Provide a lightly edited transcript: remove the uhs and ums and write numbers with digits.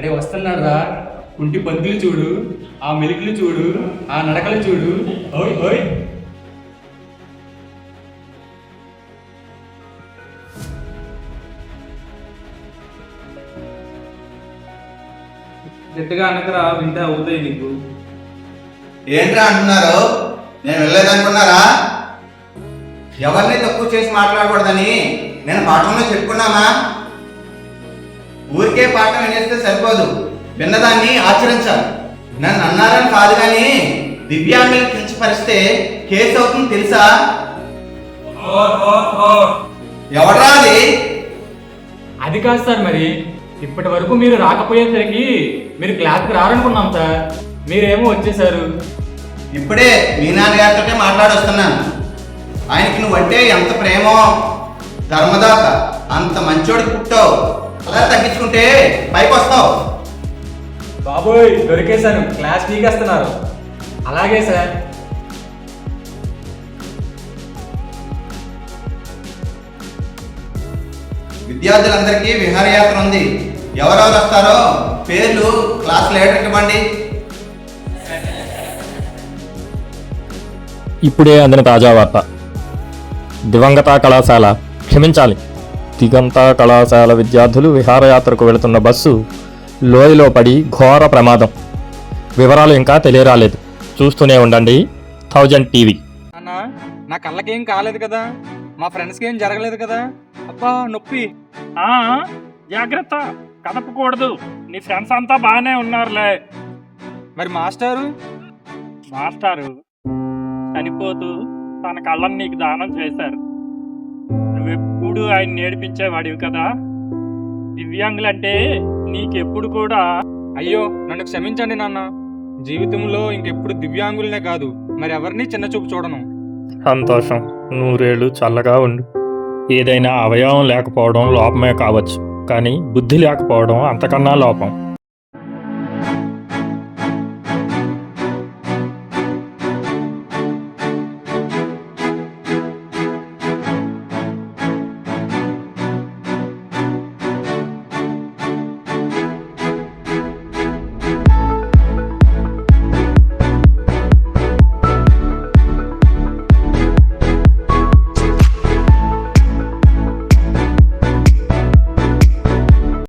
అరే వస్తున్నాడు రా, కుంటి పందులు చూడు, ఆ మెలికలు చూడు, ఆ నడకలు చూడు. ఓయ్ ఓయ్. గట్టిగా అనకరా, వింటే అవుతాయి నీకు. ఏంట్రా అంటున్నారు? నేను వెళ్ళలేదనుకున్నారా? ఎవరిని తక్కువ చేసి మాట్లాడకూడదని నేను పాఠంలో చెప్పుకున్నానా? ఊరికే పాఠం వినేస్తే సరిపోదు, విన్నదాన్ని ఆచరించాలి. నన్ను అన్నారని కాదు కానీ దివ్యాంగులు కించపరిస్తే కేసు అవుతుంది తెలుసా? ఎవడ్రా అది? అది కాదు సార్, మరి ఇప్పటి వరకు మీరు రాకపోయేసరికి మీరు క్లాస్కి రారనుకున్నాం సార్, మీరేమో వచ్చేసారు. ఇప్పుడే మీ నాన్నగారితో మాట్లాడొస్తున్నాను. ఆయనకి నువ్వంటే ఎంత ప్రేమో, ధర్మదాత అంత మంచోడికి పుట్టావు. అలా తగ్గించుకుంటే పైకి వస్తావు. బాబోయ్ దొరికేశాను, క్లాస్ పీకేస్తున్నారు. అలాగే సార్. విద్యార్థులందరికీ విహారయాత్ర ఉంది. ఎవరెవరు వస్తారో పేర్లు క్లాస్ లీడర్కి ఇవ్వండి. ఇప్పుడే అందిన తాజా వార్త. దివంగత కళాశాల, క్షమించాలి, దిగంత కళాశాల విద్యార్థులు విహారయాత్రకు వెళుతున్న బస్సు లోయలో పడి ఘోర ప్రమాదం. వివరాలు ఇంకా తెలియరాలేదు. చూస్తూనే ఉండండి 1000 టీవీ. అన్నా, నా కళ్ళకేం కాలేదు కదా, మా ఫ్రెండ్స్కి ఏం జరగలేదు కదా. అబ్బా నొప్పి. జాగ్రత్త, కదపకూడదు. నీ ఫ్రెండ్స్ అంతా బాగానే ఉన్నారులే. మరి మాస్టారు? మాస్టారు చనిపోతూ తన కళ్ళని నీకు దానం చేశారు. నువ్వెప్పుడు ఆయన నేర్పించేవాడివి కదా. దివ్యాంగులంటే నీకెప్పుడు కూడా. అయ్యో నన్ను క్షమించండి నాన్న, జీవితంలో ఇంకెప్పుడు దివ్యాంగులనే కాదు మరి ఎవరిని చిన్న చూపు చూడను. సంతోషం, నూరేళ్ళు చల్లగా ఉండు. ఏదైనా అవయవం లేకపోవడం లోపమే కావచ్చు, కానీ బుద్ధి లేకపోవడం అంతకన్నా లోపం.